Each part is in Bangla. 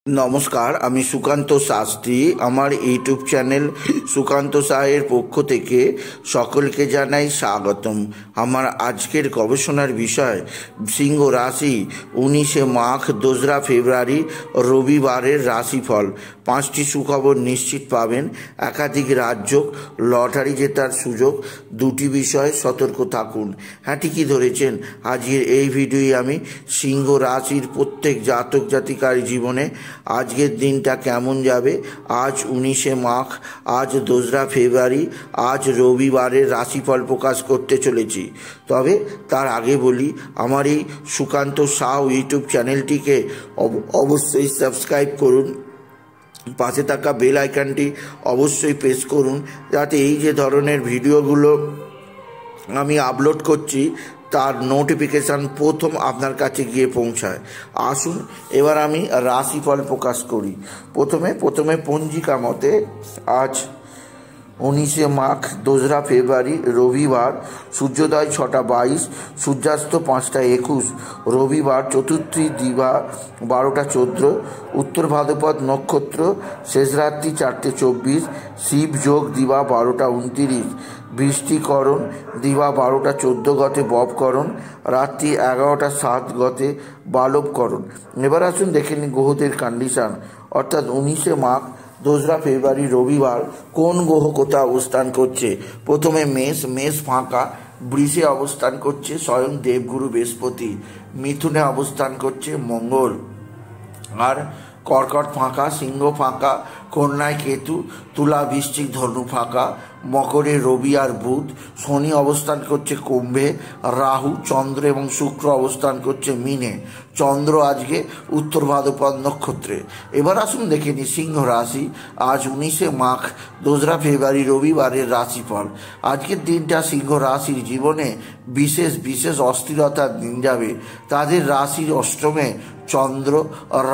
নমস্কার, আমি সুকান্ত শাস্ত্রী। আমার ইউটিউব চ্যানেল সুকান্ত সাহের পক্ষ থেকে সকলকে জানাই স্বাগতম। আমার আজকের গবেষণার বিষয় সিংহ রাশি 19শে মাঘ 2রা ফেব্রুয়ারি রবিবারের রাশিফল। 5টি সুখবর নিশ্চিত পাবেন, একাধিক রাজ্য, লটারি জেতার সুযোগ, 2টি বিষয়ে সতর্ক থাকুন। হ্যাঁ, ঠিকই ধরেছেন। আজকের এই ভিডিওয়ে আমি সিংহ রাশির প্রত্যেক জাতক জাতিকার জীবনে আজকের দিনটা কেমন যাবে, আজ 19শে মাঘ, আজ 2রা ফেব্রুয়ারি, আজ রবিবারের রাশিফল প্রকাশ করতে চলেছি। তবে তার আগে বলি, আমার এই সুকান্ত সাউ ইউটিউব চ্যানেলটিকে অবশ্যই সাবস্ক্রাইব করুন, পাশে থাকা বেল আইকনটি অবশ্যই প্রেস করুন, যাতে এই যে ধরনের ভিডিওগুলো আমি আপলোড করছি তার নোটিফিকেশান প্রথম আপনার কাছে গিয়ে পৌঁছায়। আসুন এবার আমি রাশিফল প্রকাশ করি। প্রথমে পঞ্জিকা মতে আজ 19শে মাঘ 2রা ফেব্রুয়ারি রবিবার, সূর্যোদয় 6টা 22, সূর্যাস্ত 5টা 21, রবিবার চতুর্থী দিবা 12টা 14, উত্তর ভাদ্রপদ নক্ষত্র, শেষ রাত্রি 4টে 24, শিব যোগ দিবা 12টা 29, বৃষ্টিকরণ দিবা 12টা 14 গতে ববকরণ, রাত্রি 11টা 7 গতে বালবকরণ। এবার আসুন দেখে নিন গ্রহদের কন্ডিশান, অর্থাৎ 19শে মাঘ 2রা ফেব্রুয়ারি রবিবার কোন গ্রহ কোথায় অবস্থান করছে। প্রথমে মেষ ফাঁকা, বৃষে অবস্থান করছে স্বয়ং দেবগুরু বৃহস্পতি, মিথুনে অবস্থান করছে মঙ্গল, আর কর্কট ফাঁকা, সিংহ ফাঁকা, কন্যায় কেতু, তুলা বৃশ্চিক ধনু ফাঁকা, মকরে রবি আর বুধ, শনি অবস্থান করছে কুম্ভে, রাহু, চন্দ্র এবং শুক্র অবস্থান করছে মীনে, চন্দ্র আজকে উত্তর ভাদ্রপদ নক্ষত্রে। এবার আসুন দেখে নিই সিংহ রাশি আজ 19শে মাঘ 2রা ফেব্রুয়ারি রবিবারের রাশিফল। আজকের দিনটা সিংহ রাশির জীবনে বিশেষ অস্থিরতার দিন যাবে। তাদের রাশির অষ্টমে চন্দ্র,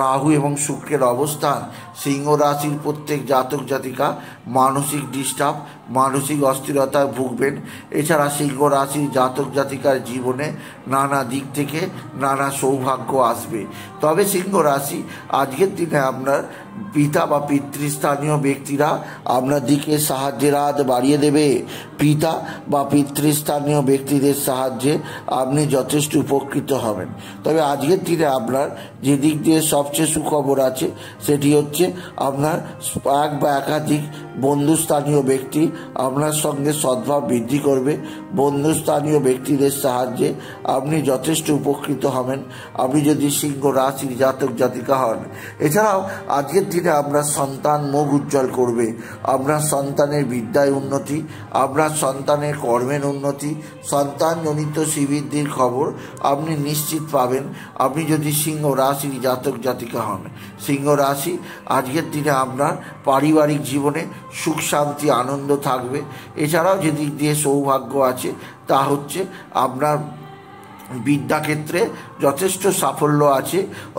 রাহু এবং শুক্রের অবস্থান। সিংহ রাশির প্রত্যেক জাতক জাতিকা মানসিক ডিস্টার্ব, মানসিক অস্থিরতায় ভুগবেন। এছাড়া সিংহ রাশির জাতক জাতিকার জীবনে নানা দিক থেকে নানা সৌভাগ্য আসবে। তবে সিংহ রাশি আজকের দিনে আপনার পিতা বা পিতৃস্থানীয় ব্যক্তিরা আপনার দিকে সাহায্যের হাত বাড়িয়ে দেবে। পিতা বা পিতৃস্থানীয় ব্যক্তিদের সাহায্যে আপনি যথেষ্ট উপকৃত হবেন। তবে আজকের দিনে আপনার যে দিক দিয়ে সবচেয়ে সুখবর আছে সেটি হচ্ছে আপনার এক বা একাধিক বন্ধুস্থানীয় ব্যক্তি আপনার সঙ্গে সদ্ভাব বৃদ্ধি করবে। বন্ধুস্থানীয় ব্যক্তিদের সাহায্যে আপনি যথেষ্ট উপকৃত হবেন, আপনি যদি সিংহ রাশির জাতক জাতিকা হন। এছাড়াও আজকের দিনে আপনার সন্তান মুখ উজ্জ্বল করবে। আপনার সন্তানের বিদ্যায় উন্নতি, আপনার সন্তানের কর্মের উন্নতি, সন্তানজনিত শ্রীবৃদ্ধির খবর আপনি নিশ্চিত পাবেন, আপনি যদি সিংহ রাশির জাতক জাতিকা হন। সিংহ রাশি আজকের দিনে আপনার পারিবারিক জীবনে সুখ শান্তি আনন্দ থাকবে। এছাড়াও যে দিক দিয়ে সৌভাগ্য আছে তা হচ্ছে আপনার বিদ্যাক্ষেত্রে যথেষ্ট সাফল্য আছে।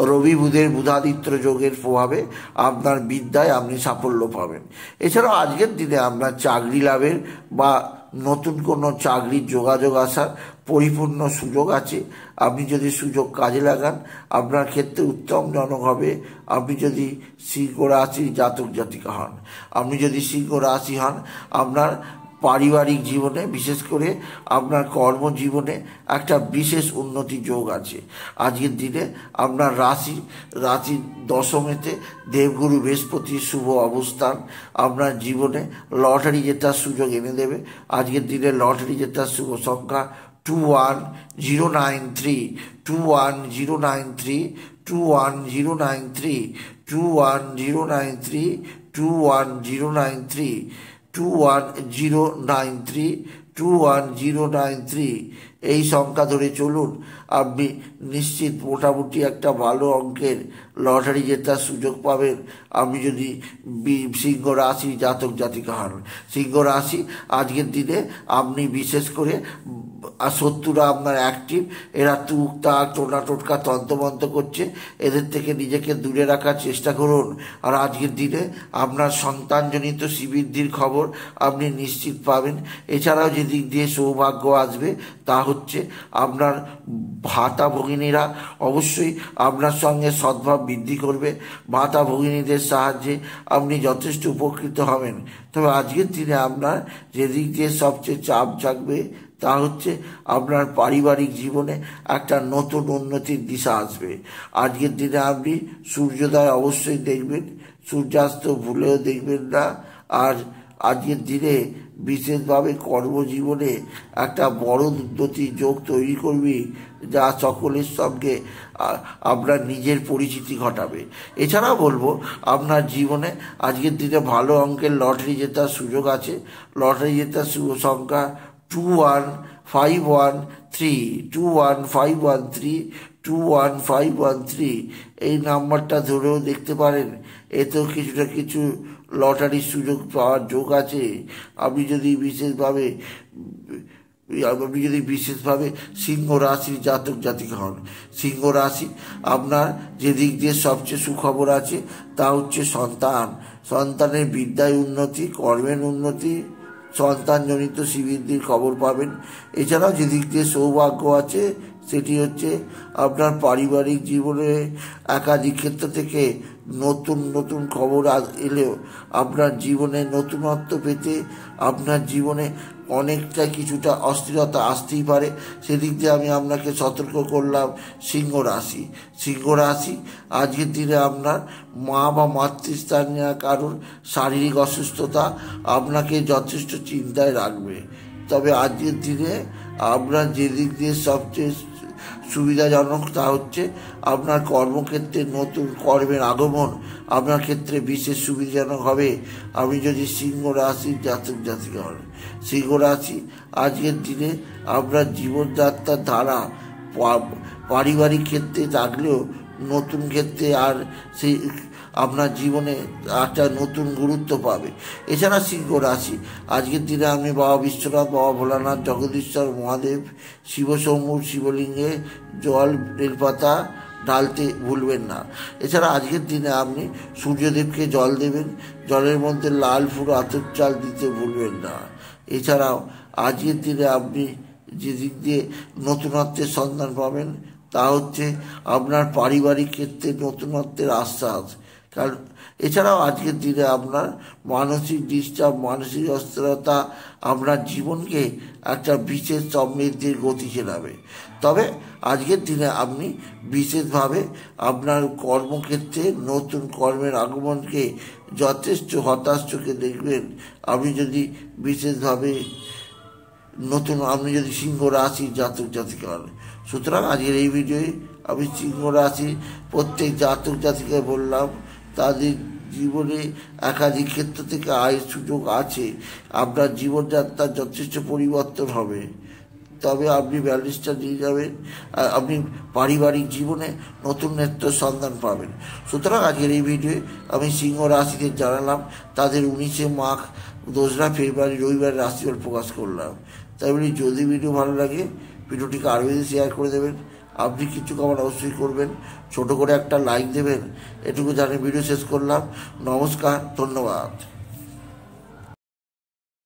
রবি বুধের বুধাদিত্য যোগের প্রভাবে আপনার বিদ্যায় আপনি সাফল্য পাবেন। এছাড়াও আজকের দিনে আপনার চাকরি লাভের বা নতুন কোনো চাকরির যোগাযোগ আসার পরিপূর্ণ সুযোগ আছে। আপনি যদি সুযোগ কাজে লাগান আপনার ক্ষেত্রে উত্তমজনক হবে। আপনি যদি সিংহ রাশির জাতক জাতিকা হন, আপনি যদি সিংহ রাশি হন, আপনার পারিবারিক জীবনে বিশেষ করে আপনার কর্মজীবনে একটা বিশেষ উন্নতি যোগ আছে। আজকের দিনে আপনার রাশির দশমেতে দেবগুরু বৃহস্পতির শুভ অবস্থান আপনার জীবনে লটারি জেতার সুযোগ এনে দেবে। আজকের দিনে লটারি জেতার শুভ সংখ্যা 21093, 21093, 21093, 21093, 21093, 21093, 21093 এই সংখ্যা ধরে চলুন, আপনি নিশ্চিত মোটামুটি একটা ভালো অঙ্কের লটারি জেতার সুযোগ পাবেন, আপনি যদি সিংহ রাশি জাতক জাতিকা হন। সিংহ রাশি আজকের দিনে আপনি বিশেষ করে শত্রুরা আপনার অ্যাক্টিভ, এরা টুকটাক টোনা টোটকা তন্ত্রমন্ত্র করছে, এদের থেকে নিজেকে দূরে রাখার চেষ্টা করুন। আর আজকের দিনে আপনার সন্তানজনিত শ্রীবৃদ্ধির খবর আপনি নিশ্চিত পাবেন। এছাড়াও যে দিক দিয়ে সৌভাগ্য আসবে তা হচ্ছে আপনার ভাতা ভগিনীরা অবশ্যই আপনার সঙ্গে সদ্ভাব বৃদ্ধি করবে। ভাতা ভগিনীদের সাহায্যে আপনি যথেষ্ট উপকৃত হবেন। তবে আজকের দিনে আপনার যেদিক দিয়ে সবচেয়ে চাপ জাগবে তা হচ্ছে আপনার পারিবারিক জীবনে একটা নতুন উন্নতির দিশা আসবে। আজকের দিনে আপনি সূর্যোদয় অবশ্যই দেখবেন, সূর্যাস্ত ভুলেও দেখবেন না। আর আজকের দিনে বিশেষভাবে কর্মজীবনে একটা বড় উন্নতির যোগ তৈরি করবে, যা সকলের সঙ্গে আপনার নিজের পরিচিতি ঘটাবে। এছাড়াও বলবো আপনার জীবনে আজকের দিনে ভালো অঙ্কের লটারি জেতার সুযোগ আছে। লটারি জেতার সংখ্যা 21513, 21513, 21513 এই নাম্বারটা ধরেও দেখতে পারেন। এতেও কিছুটা কিছু লটারির সুযোগ পাওয়ার যোগ আছে। আপনি যদি বিশেষভাবে সিংহ রাশির জাতক জাতিকা হন, সিংহ রাশি আপনার যেদিক দিয়ে সবচেয়ে সুখবর আছে তা হচ্ছে সন্তানের বিদ্যায় উন্নতি, কর্মের উন্নতি, সন্তানজনিত শ্রীবৃদ্ধির খবর পাবেন। এছাড়াও যেদিক দিয়ে সৌভাগ্য আছে সেটি হচ্ছে আপনার পারিবারিক জীবনে একাধিক ক্ষেত্র থেকে নতুন নতুন খবর এলেও আপনার জীবনে নতুনত্ব পেতে আপনার জীবনে অনেকটা কিছুটা অস্থিরতা আসতেই পারে। সেদিক দিয়ে আমি আপনাকে সতর্ক করলাম। সিংহ রাশি আজকের দিনে আপনার মা বা মাতৃস্থানীয় কারোর শারীরিক অসুস্থতা আপনাকে যথেষ্ট চিন্তায় রাখবে। তবে আজকের দিনে আপনার যেদিক দিয়ে সবচেয়ে সুবিধাজনক তা হচ্ছে আপনার কর্মক্ষেত্রে নতুন কর্মের আগমন আপনার ক্ষেত্রে বিশেষ সুবিধাজনক হবে। আপনি যদি সিংহ রাশির জাতক জাতিকা হন, সিংহ রাশি আজকের দিনে আপনার জীবনযাত্রার ধারা পারিবারিক ক্ষেত্রে থাকলেও নতুন ক্ষেত্রে আর সেই আপনার জীবনে একটা নতুন গুরুত্ব পাবে। এছাড়া সিংহ রাশি আজকের দিনে আপনি বাবা বিশ্বনাথ, বাবা ভোলানাথ, জগদীশ্বর মহাদেব, শিবশম্ভুর শিবলিঙ্গে জল বেলপাতা ঢালতে ভুলবেন না। এছাড়া আজকের দিনে আপনি সূর্যদেবকে জল দেবেন, জলের মধ্যে লাল ফুল আতপ চাল দিতে ভুলবেন না। এছাড়াও আজকের দিনে আপনি যে দিক দিয়ে নতুনত্বের সন্ধান পাবেন তা হচ্ছে আপনার পারিবারিক ক্ষেত্রে নতুনত্বের আশ্বাস। কারণ এছাড়াও আজকের দিনে আপনার মানসিক ডিস্টার্ব, মানসিক অস্থিরতা আপনার জীবনকে একটা বিশেষ সমৃদ্ধির গতি চেনাবে। তবে আজকের দিনে আপনি বিশেষভাবে আপনার কর্মক্ষেত্রে নতুন কর্মের আগমনকে যথেষ্ট হতাশ চোখে দেখবেন। আপনি যদি বিশেষভাবে আপনি যদি সিংহ রাশির জাতক জাতিকা হন। সুতরাং আজকের এই ভিডিওয়ে আমি সিংহ রাশির প্রত্যেক জাতক জাতিকায় বললাম তাদের জীবনে একাধিক ক্ষেত্র থেকে আয়ের সুযোগ আছে। আপনার জীবনযাত্রার যথেষ্ট পরিবর্তন হবে। তবে আপনি ব্যালেন্সটা নিয়ে যাবেন, আপনি পারিবারিক জীবনে নতুন নেত্রের সন্ধান পাবেন। সুতরাং আজকের এই ভিডিওয়ে আমি সিংহ রাশিকে জানালাম তাদের 19 মাঘ 2রা ফেব্রুয়ারি রবিবার রাশিফল প্রকাশ করলাম। তাই বলি যদি ভিডিও ভালো লাগে ভিডিওটিকে আরও বেশি শেয়ার করে দেবেন। আপনি কিছু কমেন্ট অবশ্যই করবেন, ছোট করে একটা লাইক দেবেন। এটুকু জানিয়ে ভিডিও শেষ করলাম। নমস্কার, ধন্যবাদ।